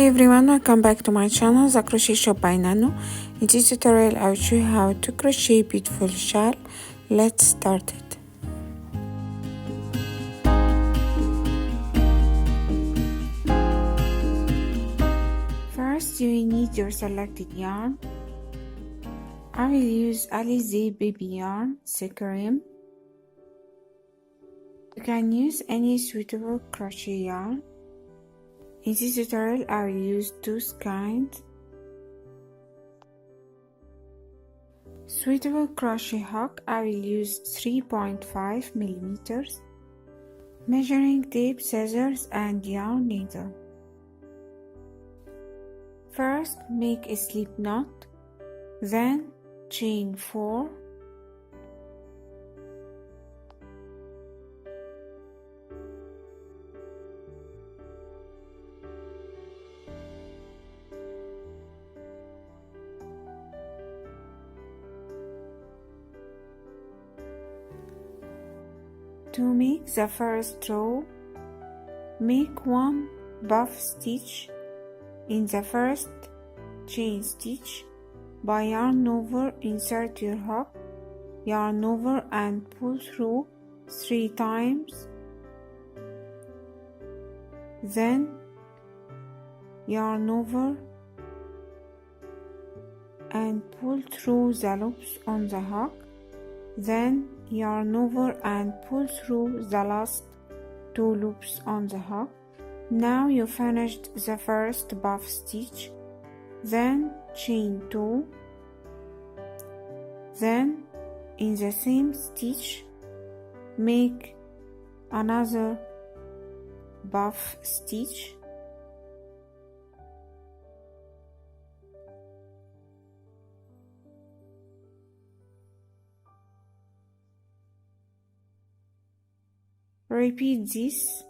Hi everyone, welcome back to my channel, The Crochet Shop by Nanno. In this tutorial I will show you how to crochet beautiful shawl. Let's start it. First you will need your selected yarn. I will use ALIZE baby yarn, SKEIN. You can use any suitable crochet yarn. In this tutorial I will use two kinds. Suitable crochet hook, I will use 3.5 millimeters. Measuring tape, scissors and yarn needle. First make a slip knot, then chain 4. To make the first row, make one buff stitch in the first chain stitch. By yarn over, insert your hook, yarn over and pull through 3 times. Then yarn over and pull through the loops on the hook. Then yarn over and pull through the last 2 loops on the hook. Now you finished the first buff stitch. Then chain 2. Then in the same stitch make another buff stitch. Repeat this.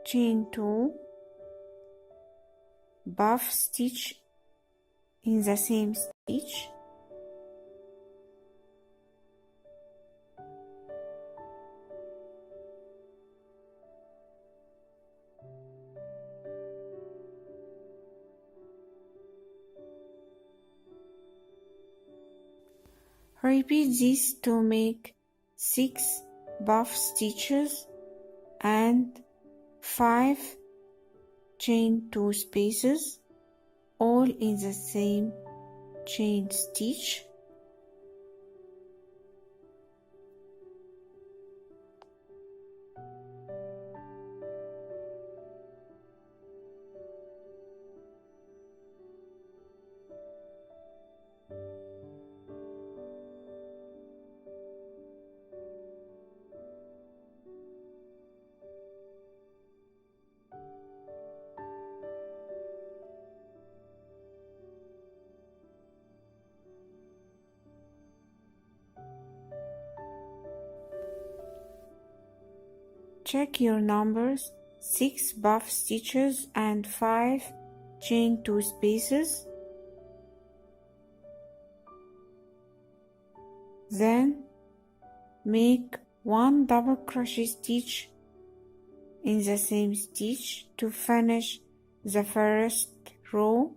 Chain 2, buff stitch in the same stitch. Repeat this to make 6 buff stitches and 5 chain 2 spaces, all in the same chain stitch. Check your numbers, 6 buff stitches and 5 chain 2 spaces. Then make 1 double crochet stitch in the same stitch to finish the first row.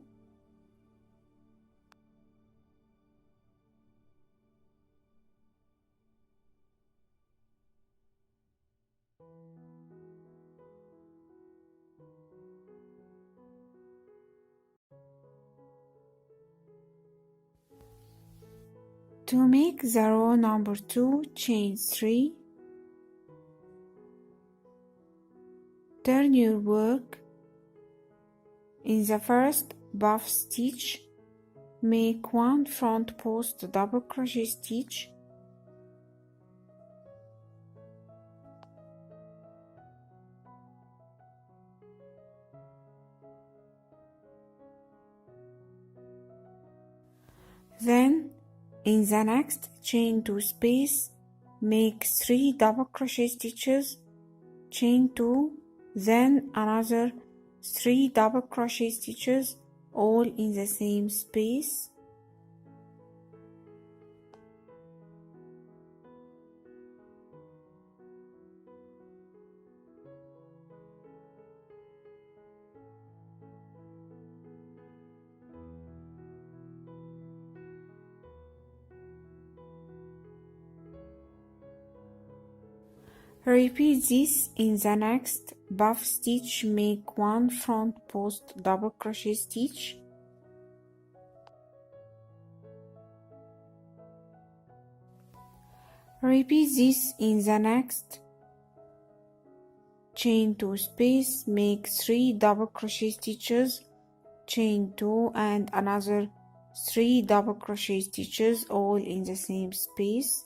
To make the row number 2, chain 3. Turn your work. In the first buff stitch, make 1 front post double crochet stitch. Then in the next chain 2 space, make 3 double crochet stitches, chain 2, then another 3 double crochet stitches, all in the same space. Repeat this in the next puff stitch. Make 1 front post double crochet stitch. Repeat this in the next. Chain 2 space, make 3 double crochet stitches, chain 2 and another 3 double crochet stitches, all in the same space.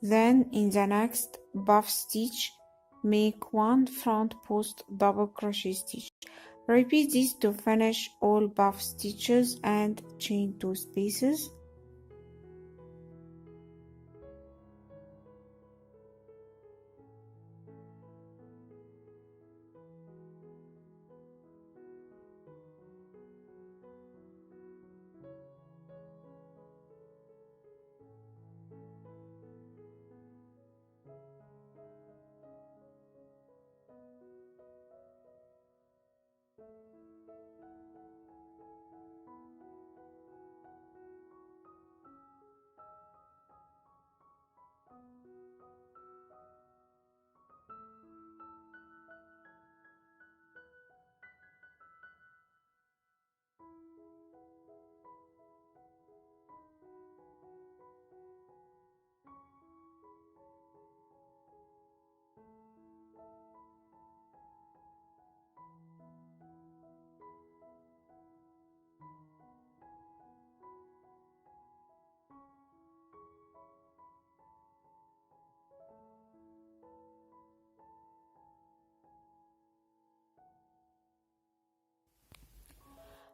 Then in the next puff stitch, make 1 front post double crochet stitch. Repeat this to finish all puff stitches and chain 2 spaces.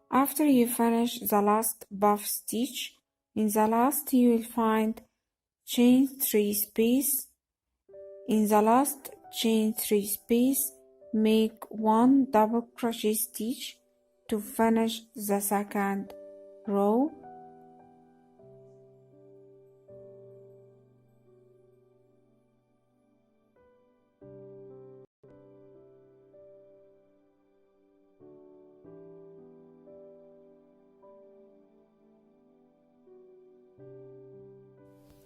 After you finish the last puff stitch, in the last you will find chain 3 space. In the last chain 3 space, make 1 double crochet stitch to finish the second row.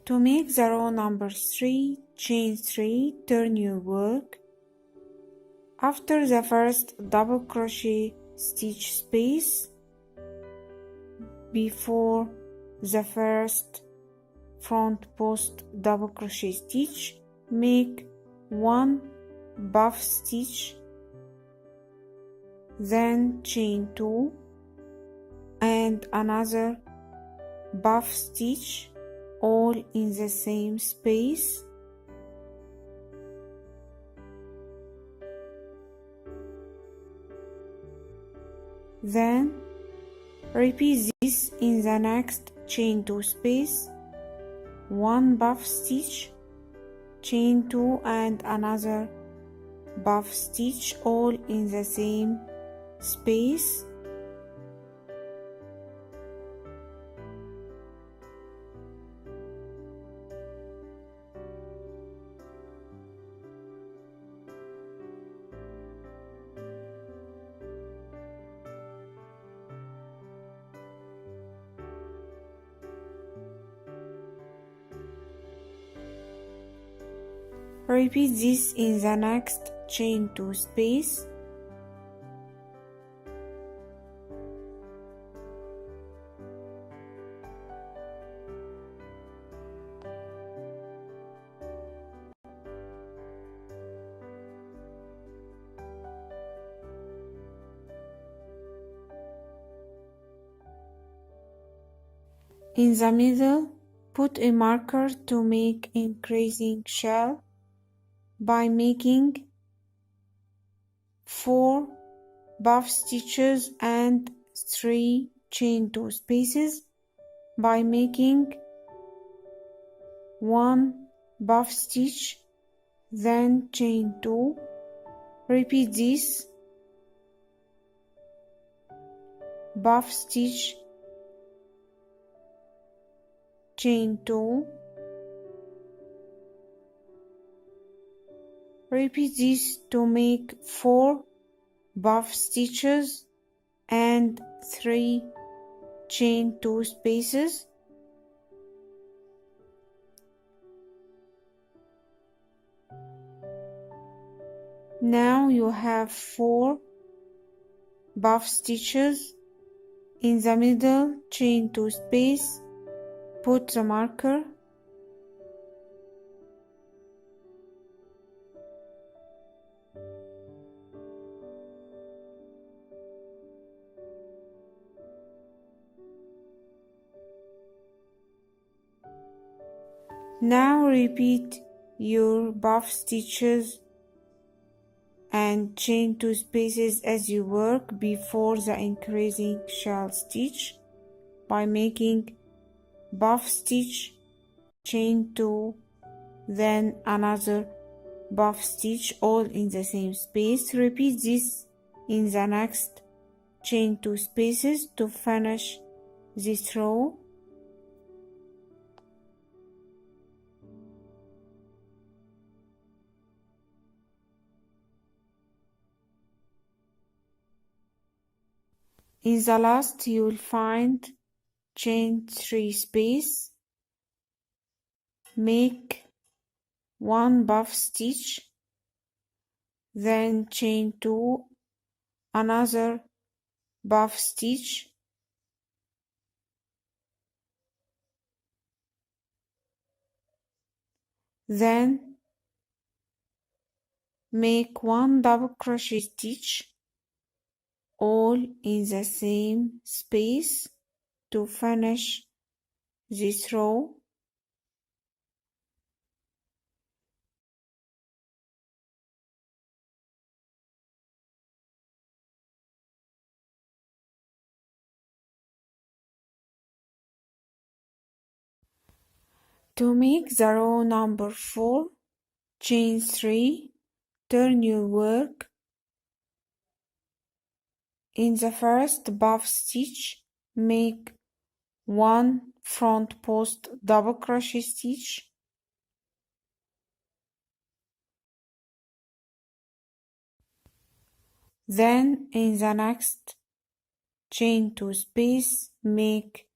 To make the row number 3, chain 3, turn your work. After the first double crochet stitch space, before the first front post double crochet stitch, make 1 puff stitch, then chain 2 and another puff stitch, all in the same space. Then repeat this in the next chain 2 space, 1 puff stitch, chain 2 and another puff stitch, all in the same space. Repeat this in the next chain 2 space. In the middle, put a marker to make increasing shawl by making 4 puff stitches and 3 chain 2 spaces, by making 1 puff stitch, then chain 2. Repeat this, puff stitch, chain 2. Repeat this to make 4 puff stitches and 3 chain 2 spaces. Now you have 4 buff stitches. In the middle, chain 2 space, put the marker. Now repeat your buff stitches and chain 2 spaces as you work before the increasing shawl stitch by making buff stitch, chain 2, then another buff stitch all in the same space. Repeat this in the next chain 2 spaces to finish this row. In the last you will find chain 3 space, make 1 buff stitch, then chain 2, another buff stitch, then make 1 double crochet stitch all in the same space to finish this row. To make the row number 4, chain 3, turn your work. In the first buff stitch, make 1 front post double crochet stitch, then in the next chain 2 space, make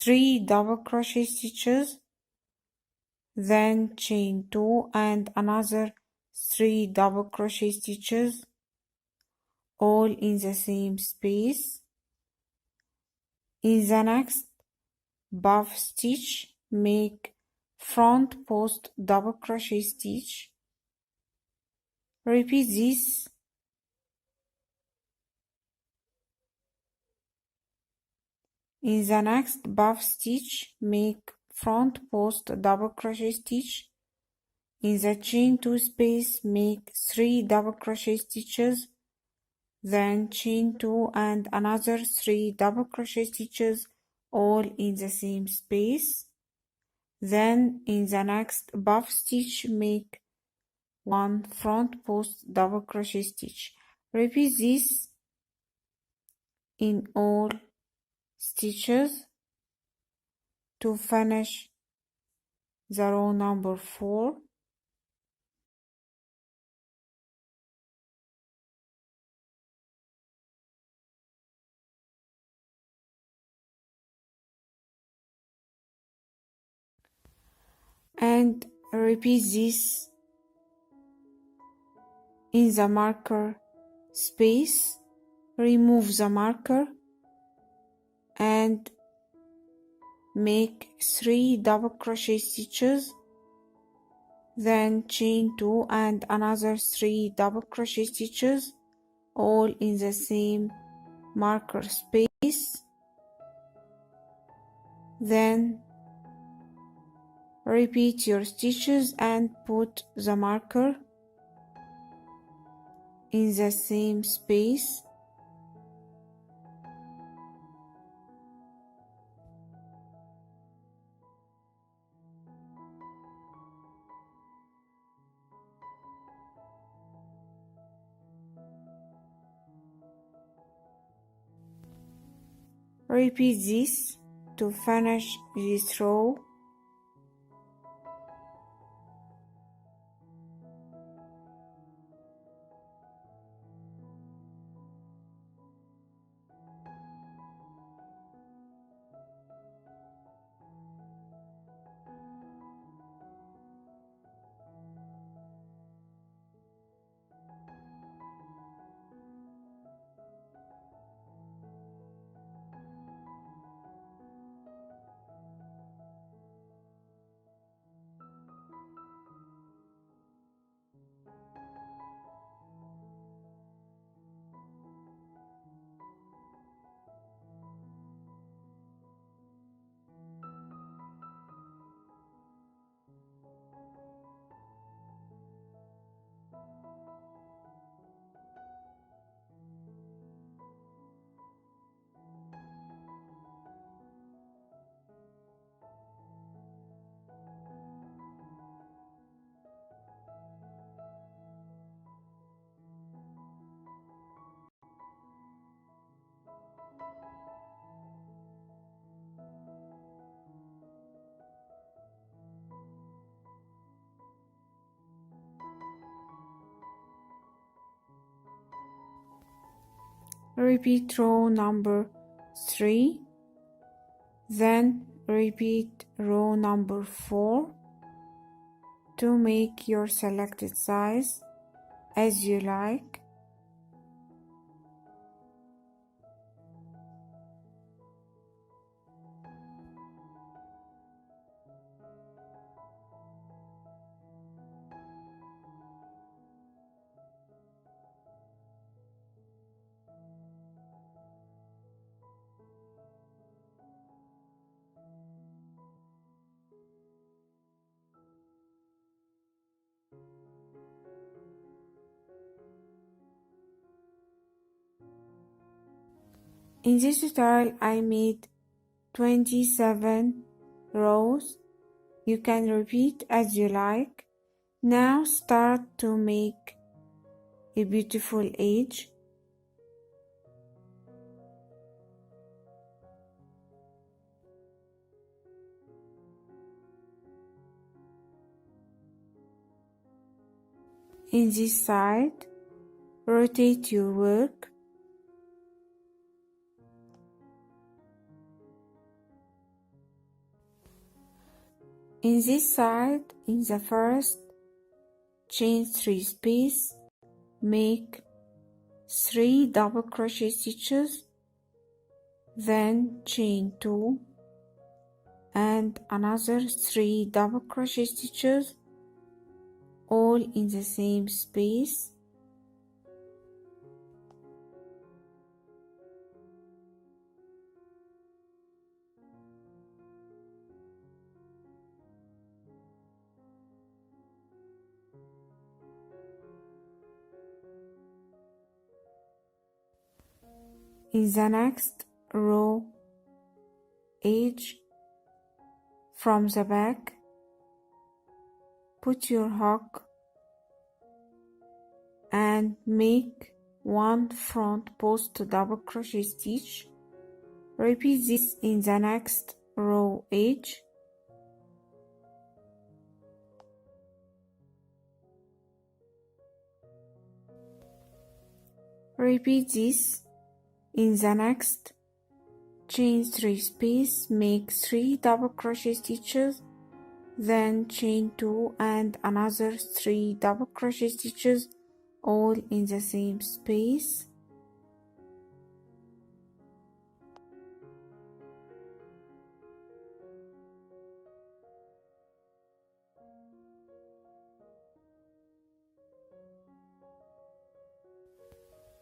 3 double crochet stitches, then chain 2 and another 3 double crochet stitches all in the same space. In the next buff stitch, make front post double crochet stitch. Repeat this. In the next buff stitch, make front post double crochet stitch. In the chain 2 space, make 3 double crochet stitches, then chain 2 and another 3 double crochet stitches all in the same space. Then in the next buff stitch, make 1 front post double crochet stitch. Repeat this in all stitches to finish the row number 4. And repeat this in the marker space. Remove the marker and make 3 double crochet stitches, then chain 2 and another 3 double crochet stitches all in the same marker space. Then repeat your stitches and put the marker in the same space. Repeat this to finish this row. repeat row number 3, then repeat row number 4 to make your selected size as you like. In this tutorial I made 27 rows. You can repeat as you like. Now start to make a beautiful edge. In this side, rotate your work. In this side, in the first, chain 3 space, make 3 double crochet stitches, then chain 2 and another 3 double crochet stitches, all in the same space. In the next row edge from the back, put your hook and make 1 front post double crochet stitch. Repeat this in the next row edge. Repeat this in the next, chain 3 space, make 3 double crochet stitches, then chain 2 and another 3 double crochet stitches, all in the same space.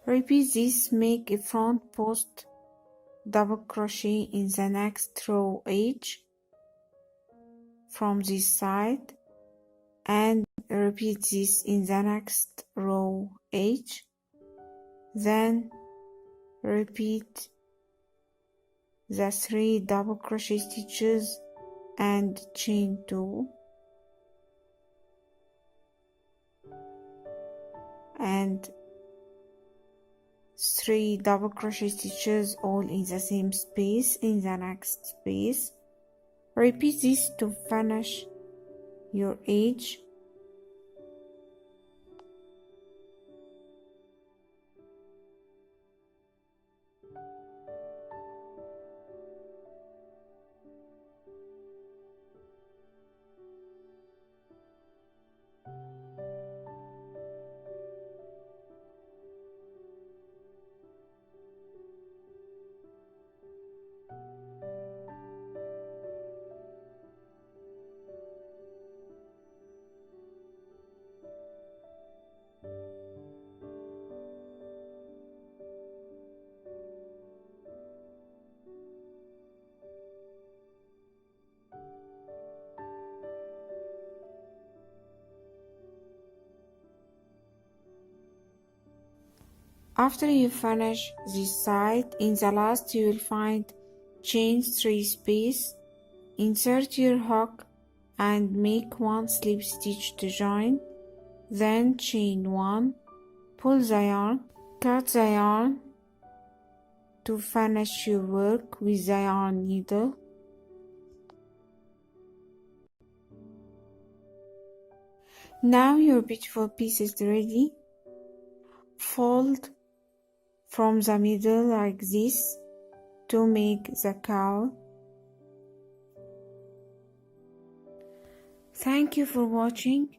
Repeat this, make a front post double crochet in the next row edge from this side, and repeat this in the next row edge. Then repeat the 3 double crochet stitches and chain 2 and 3 double crochet stitches, all in the same space in the next space. Repeat this to finish your edge. After you finish this side, in the last you will find chain 3 space, insert your hook and make 1 slip stitch to join, then chain 1, pull the yarn, cut the yarn to finish your work with the yarn needle. Now your beautiful piece is ready. Fold from the middle like this to make the cowl. Thank you for watching.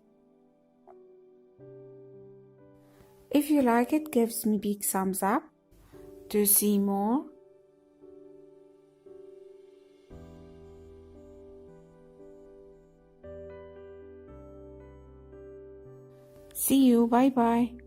If you like it, give me big thumbs up. To see more, see you, bye bye.